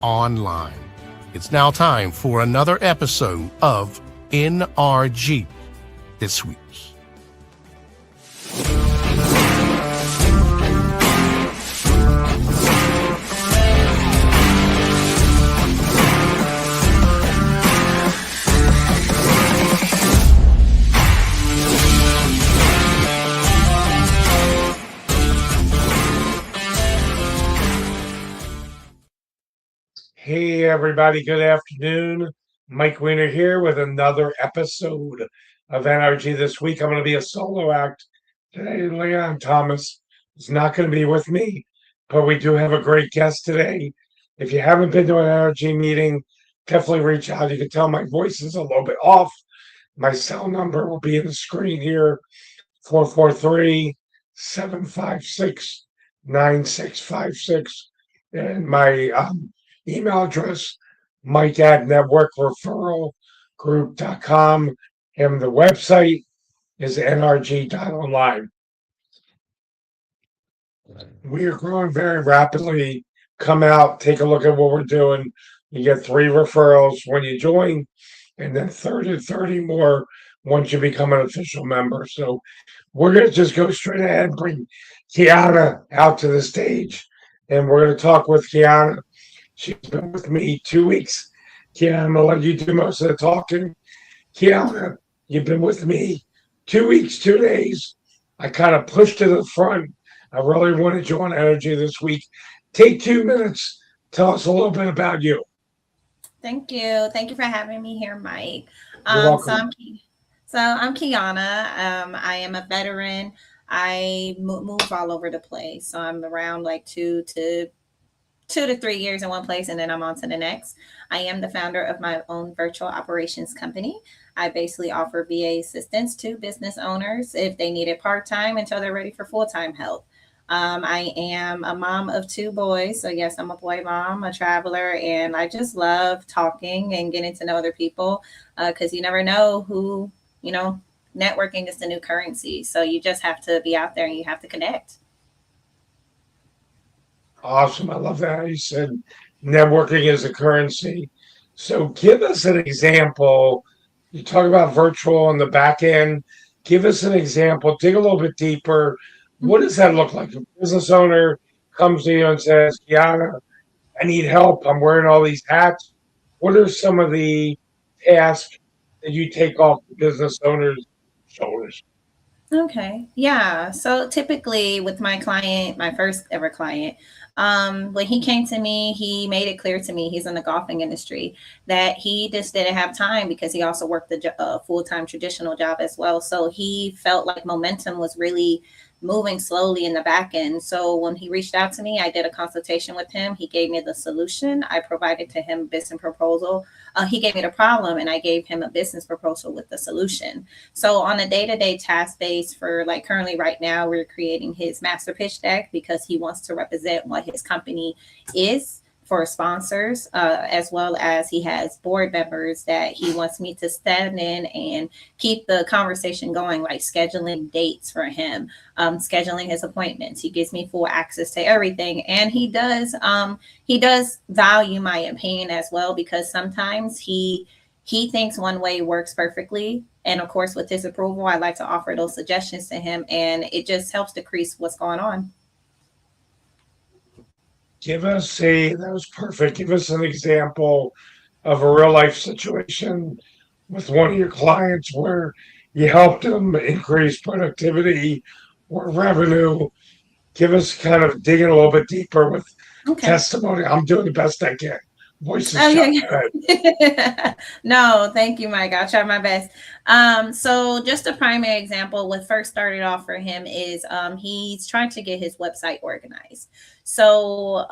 online. It's now time for another episode of NRG This Week. Hey everybody, good afternoon. Mike Weiner here with another episode of NRG This Week. I'm going to be a solo act today. Leon Thomas is not going to be with me, but we do have a great guest today. If you haven't been to an NRG meeting, definitely reach out. You can tell my voice is a little bit off. My cell number will be in the screen here, 443-756-9656. And my email address, Mike at networkreferralgroup.com, and the website is nrg.online. We are growing very rapidly. Come out, take a look at what we're doing. You get 3 referrals when you join, and then 30 more once you become an official member. So we're going to just go straight ahead and bring Kiana out to the stage, and we're going to talk with Kiana. She's been with me 2 weeks. Kiana, I'm going to let you do most of the talking. Kiana, you've been with me 2 weeks, 2 days. I kind of pushed to the front. I really wanted you on NRG This Week. Take 2 minutes. Tell us a little bit about you. Thank you. Thank you for having me here, Mike. You're welcome. So I'm Kiana. I am a veteran. I move all over the place. So I'm around like 2 to 3 years in one place, and then I'm on to the next. I am the founder of my own virtual operations company. I basically offer VA assistance to business owners if they need it part-time until they're ready for full-time help. I am a mom of 2 boys. So yes, I'm a boy mom, a traveler, and I just love talking and getting to know other people because you never know who, networking is the new currency. So you just have to be out there and you have to connect. Awesome. I love that. You said networking is a currency. So give us an example. You talk about virtual on the back end. Give us an example. Dig a little bit deeper. What does that look like? A business owner comes to you and says, Kiana, I need help. I'm wearing all these hats. What are some of the tasks that you take off the business owner's shoulders? Okay. Yeah. So typically with my client, my first ever client, when he came to me, he made it clear to me, he's in the golfing industry, that he just didn't have time because he also worked the full-time traditional job as well. So he felt like momentum was really moving slowly in the back end. So when he reached out to me, I did a consultation with him. He gave me the solution. I provided to him a business proposal. He gave me the problem and I gave him a business proposal with the solution. So on a day-to-day task base for like currently right now, we're creating his master pitch deck because he wants to represent what his company is for sponsors, as well as he has board members that he wants me to stand in and keep the conversation going, like scheduling dates for him, scheduling his appointments. He gives me full access to everything. And he does value my opinion as well, because sometimes he thinks one way works perfectly. And of course, with his approval, I like to offer those suggestions to him, and it just helps decrease what's going on. That was perfect. Give us an example of a real life situation with one of your clients where you helped them increase productivity or revenue. Give us kind of digging a little bit deeper with testimony. I'm doing the best I can. Voice is shut. No, thank you, Mike. I'll try my best. So just a primary example, what first started off for him is he's trying to get his website organized. So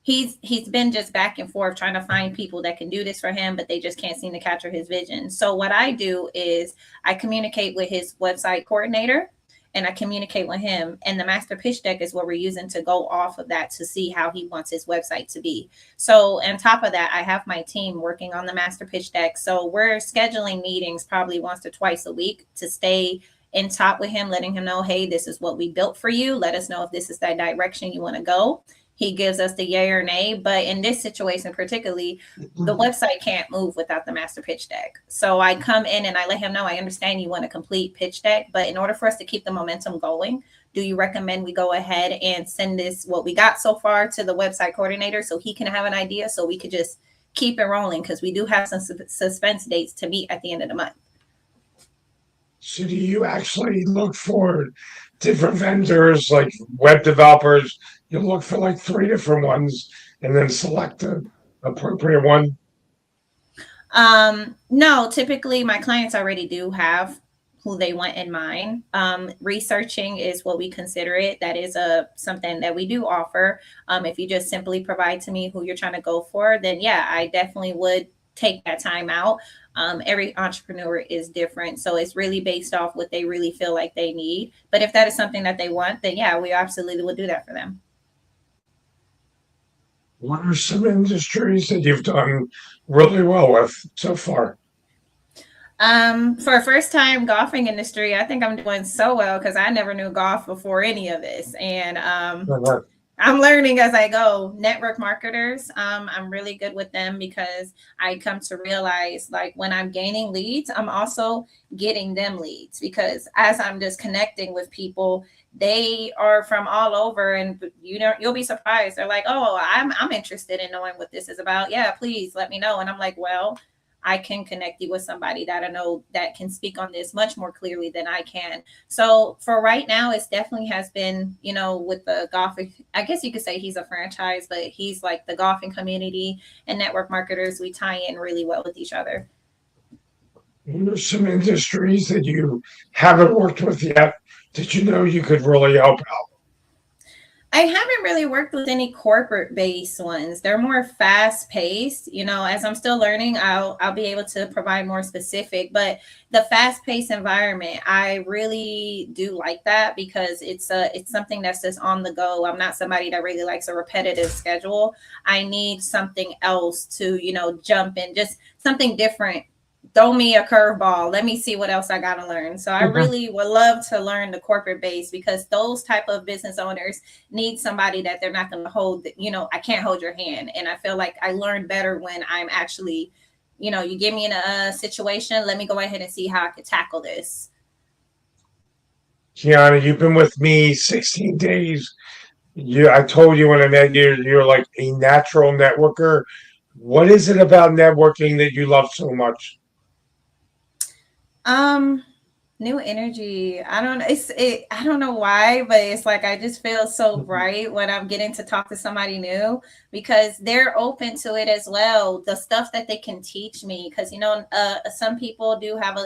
he's been just back and forth trying to find people that can do this for him, but they just can't seem to capture his vision. So what I do is I communicate with his website coordinator, and I communicate with him. And the master pitch deck is what we're using to go off of that to see how he wants his website to be. So on top of that, I have my team working on the master pitch deck. So we're scheduling meetings probably once or twice a week to stay in top with him, letting him know, hey, this is what we built for you. Let us know if this is the direction you want to go. he gives us the yay or nay. But in this situation, particularly, the website can't move without the master pitch deck. So I come in and I let him know, I understand you want a complete pitch deck, but in order for us to keep the momentum going, do you recommend we go ahead and send this, what we got so far, to the website coordinator so he can have an idea, so we could just keep it rolling, because we do have some suspense dates to meet at the end of the month. So do you actually look for different vendors, like web developers? You look for like 3 different ones and then select the appropriate one? No, typically my clients already do have who they want in mind. Researching is what we consider it. That is something that we do offer. If you just simply provide to me who you're trying to go for, then yeah, I definitely would take that time out. Every entrepreneur is different, so it's really based off what they really feel like they need. But if that is something that they want, then yeah, we absolutely would do that for them. What are some industries that you've done really well with so far? For a first time golfing industry, I think I'm doing so well because I never knew golf before any of this. And I'm learning as I go. Network marketers, I'm really good with them because I come to realize, like, when I'm gaining leads, I'm also getting them leads, because as I'm just connecting with people, they are from all over, and you'll be surprised. They're like, "Oh, I'm interested in knowing what this is about. Yeah, please let me know." And I'm like, "Well, I can connect you with somebody that I know that can speak on this much more clearly than I can." So for right now, it's definitely has been, with the golfing, I guess you could say he's a franchise, but he's like the golfing community and network marketers. We tie in really well with each other. There's some industries that you haven't worked with yet that you know you could really help out. I haven't really worked with any corporate based ones. They're more fast paced. As I'm still learning, I'll be able to provide more specific, but the fast paced environment, I really do like that, because it's something that's just on the go. I'm not somebody that really likes a repetitive schedule. I need something else to, jump in, just something different. Throw me a curveball. Let me see what else I got to learn. So I really would love to learn the corporate base, because those type of business owners need somebody that they're not going to hold, I can't hold your hand. And I feel like I learn better when I'm actually, you get me in a situation, let me go ahead and see how I could tackle this. Kiana, you've been with me 16 days. I told you when I met you, you're like a natural networker. What is it about networking that you love so much? New energy. I don't I don't know why, but it's like I just feel so bright when I'm getting to talk to somebody new, because they're open to it as well. The stuff that they can teach me, because some people do have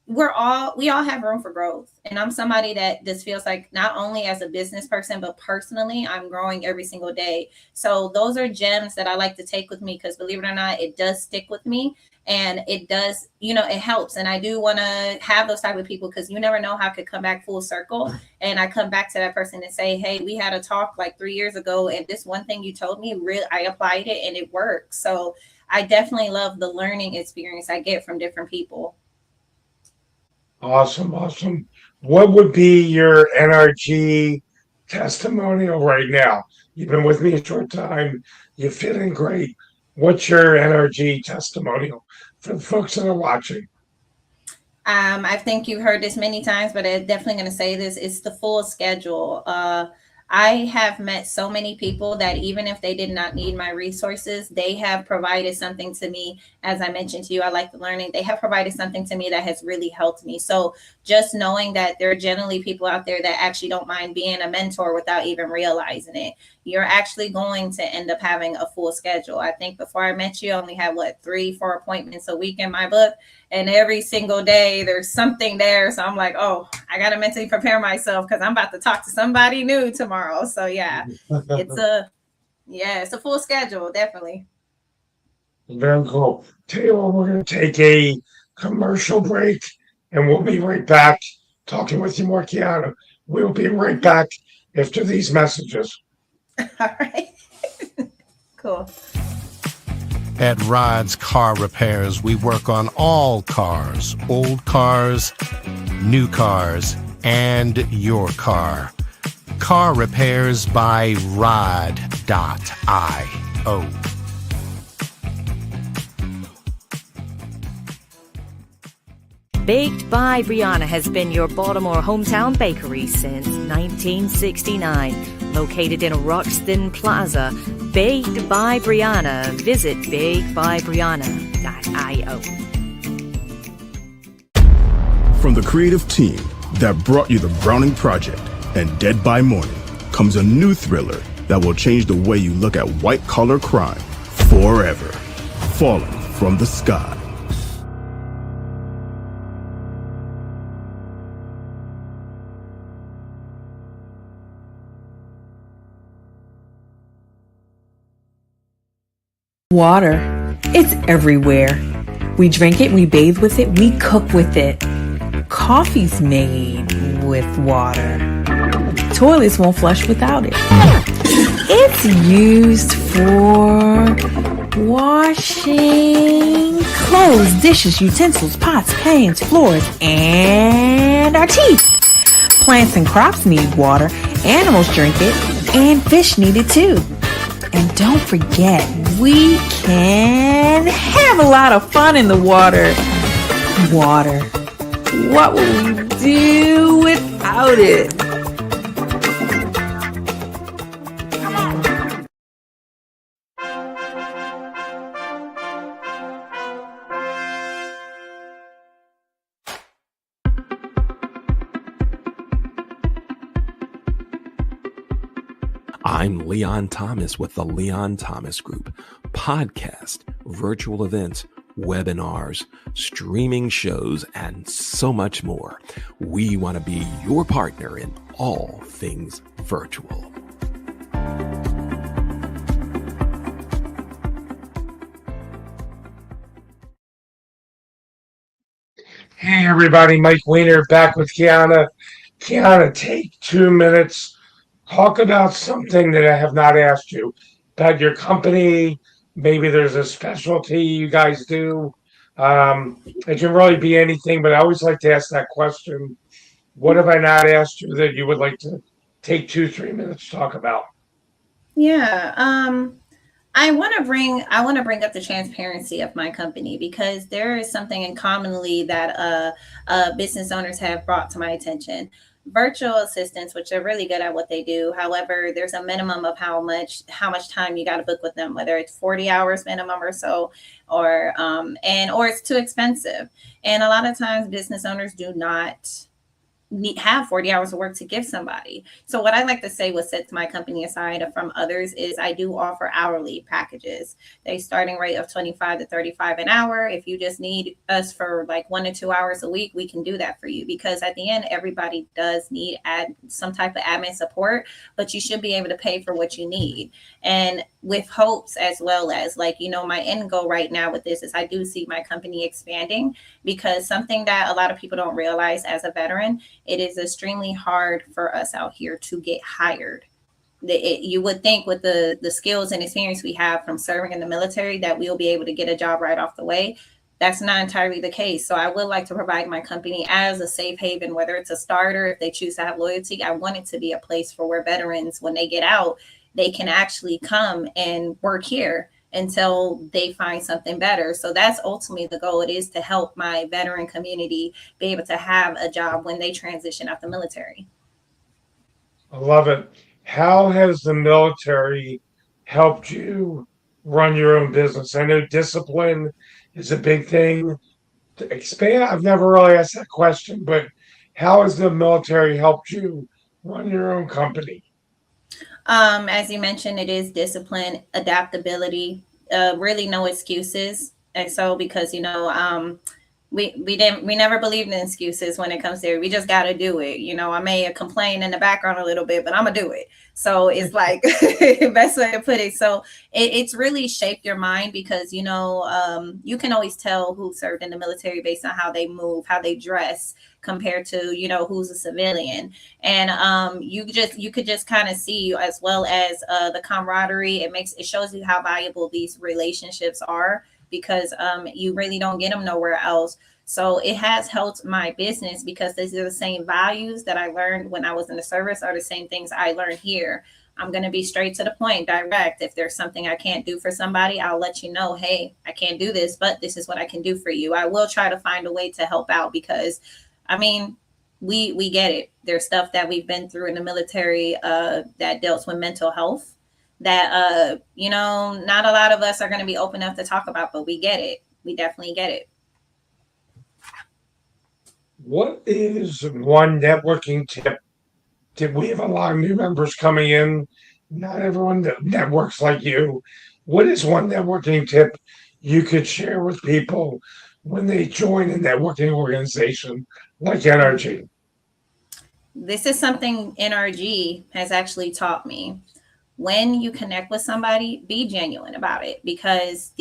we all have room for growth. And I'm somebody that just feels like, not only as a business person, but personally, I'm growing every single day. So those are gems that I like to take with me, because believe it or not, it does stick with me. And it does, it helps. And I do want to have those type of people, because you never know how it could come back full circle. And I come back to that person and say, "Hey, we had a talk like 3 years ago, and this one thing you told me, I applied it and it worked." So I definitely love the learning experience I get from different people. Awesome. What would be your NRG testimonial right now? You've been with me a short time. You're feeling great. What's your NRG testimonial for the folks that are watching? I think you've heard this many times, but I'm definitely going to say this. It's the full schedule. I have met so many people that even if they did not need my resources, they have provided something to me. As I mentioned to you, I like the learning. They have provided something to me that has really helped me. So just knowing that there are generally people out there that actually don't mind being a mentor without even realizing it, you're actually going to end up having a full schedule. I think before I met you, I only had 3-4 appointments a week in my book. And every single day there's something there. So I'm like, oh, I got to mentally prepare myself, because I'm about to talk to somebody new tomorrow. So yeah, it's a full schedule. Definitely. Very cool. Tell you what, we're going to take a commercial break, and we'll be right back talking with you more, Kiana. We'll be right back after these messages. All right. Cool. At Rod's Car Repairs, we work on all cars, old cars, new cars, and your car. Car Repairs by Rod. Baked by Brianna has been your Baltimore hometown bakery since 1969. Located in Roxton Plaza, Baked by Brianna. Visit bakedbybrianna.io. From the creative team that brought you The Browning Project and Dead by Morning comes a new thriller that will change the way you look at white-collar crime forever. Falling from the Sky. Water. It's everywhere. We drink it, we bathe with it, we cook with it. Coffee's made with water. Toilets won't flush without it. It's used for washing clothes, dishes, utensils, pots, pans, floors, and our teeth. Plants and crops need water, animals drink it, and fish need it too. And don't forget, we can have a lot of fun in the water. Water. What would we do without it? I'm Leon Thomas with the Leon Thomas Group. Podcast, virtual events, webinars, streaming shows, and so much more. We want to be your partner in all things virtual. Hey everybody, Mike Weiner back with Kiana. Kiana, take 2 minutes. Talk about something that I have not asked you about your company. Maybe there's a specialty you guys do. It can really be anything, but I always like to ask that question. What have I not asked you that you would like to take 2-3 minutes to talk about? Yeah. I want to bring up the transparency of my company, because there is something in commonly that business owners have brought to my attention. Virtual assistants, which are really good at what they do. However, there's a minimum of how much time you got to book with them, whether it's 40 hours minimum or so, or it's too expensive. And a lot of times business owners do not have 40 hours of work to give somebody. So what I like to say, what sets my company aside from others, is I do offer hourly packages. They starting rate of 25 to 35 an hour. If you just need us for like 1 to 2 hours a week, we can do that for you, because at the end, everybody does need some type of admin support, but you should be able to pay for what you need. And with hopes, as well as my end goal right now with this is I do see my company expanding, because something that a lot of people don't realize as a veteran, it is extremely hard for us out here to get hired. You would think with the skills and experience we have from serving in the military that we'll be able to get a job right off the way. That's not entirely the case. So I would like to provide my company as a safe haven, whether it's a starter, if they choose to have loyalty. I want it to be a place for where veterans, when they get out, they can actually come and work here until they find something better. So that's ultimately the goal. It is to help my veteran community be able to have a job when they transition out the military. I love it. How has the military helped you run your own business? I know discipline is a big thing. To expand, I've never really asked that question, but how has the military helped you run your own company? As you mentioned, it is discipline, adaptability, really no excuses. And so, because we never believed in excuses when it comes to it. We just got to do it. I may complain in the background a little bit, but I'm gonna do it. So it's like best way to put it. So it's really shaped your mind, because you can always tell who served in the military based on how they move, how they dress, compared to who's a civilian. And you could just kind of see, as well as the camaraderie. It shows you how valuable these relationships are, because you really don't get them nowhere else. So it has helped my business, because these are the same values that I learned when I was in the service, are the same things I learned here. I'm going to be straight to the point, direct. If there's something I can't do for somebody, I'll let you know, hey, I can't do this, but this is what I can do for you. I will try to find a way to help out because, I mean, we get it. There's stuff that we've been through in the military that deals with mental health that, not a lot of us are going to be open enough to talk about, but we get it. We definitely get it. What is one networking tip? We have a lot of new members coming in. Not everyone that networks like you. What is one networking tip you could share with people when they join a networking organization like NRG? This is something NRG has actually taught me. When you connect with somebody, be genuine about it, because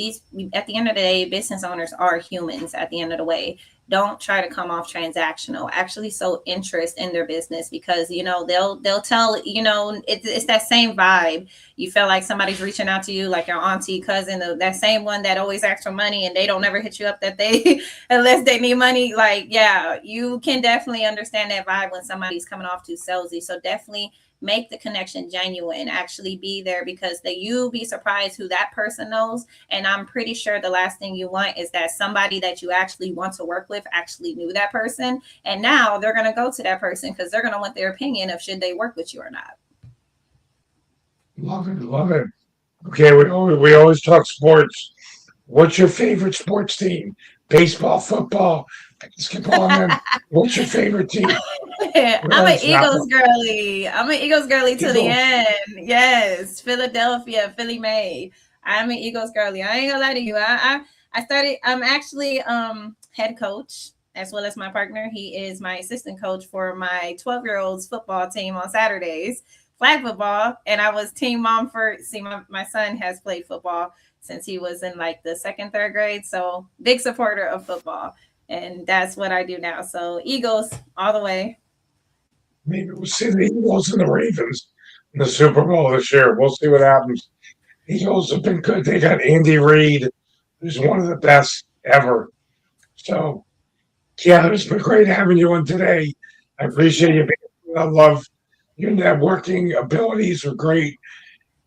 at the end of the day, business owners are humans at the end of the way. Don't try to come off transactional. Actually show interest in their business, because they'll tell it's that same vibe. You feel like somebody's reaching out to you, like your auntie, cousin, that same one that always asks for money and they don't ever hit you up that they unless they need money. Like, yeah, you can definitely understand that vibe when somebody's coming off too salesy. So definitely make the connection genuine. Actually be there, because you'll be surprised who that person knows. And I'm pretty sure the last thing you want is that somebody that you actually want to work with actually knew that person, and now they're going to go to that person because they're going to want their opinion of should they work with you or not. Love it, love it. Okay, we always talk sports. What's your favorite sports team? Baseball, football, basketball, and then what's your favorite team? I'm an Eagles girly. I'm an Eagles girly to the end. Yes, Philadelphia, Philly May. I'm an Eagles girly. I ain't gonna lie to you. I started. I'm actually head coach as well as my partner. He is my assistant coach for my 12-year-old's football team on Saturdays, flag football, and I was team mom for. See, my son has played football since he was in like the second, third grade. So big supporter of football, and that's what I do now. So Eagles all the way. Maybe we'll see the Eagles and the Ravens in the Super Bowl this year. We'll see what happens. Eagles have been good. They got Andy Reid, who's one of the best ever. So, yeah, it's been great having you on today. I appreciate you being here. I love your networking abilities are great.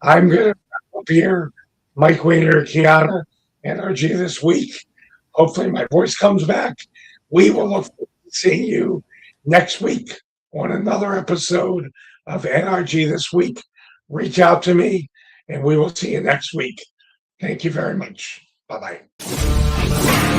I'm going to wrap up here. Mike Wainer, Kiana, NRG This Week. Hopefully my voice comes back. We will look forward to seeing you next week on another episode of NRG This Week. Reach out to me, and we will see you next week. Thank you very much. Bye-bye.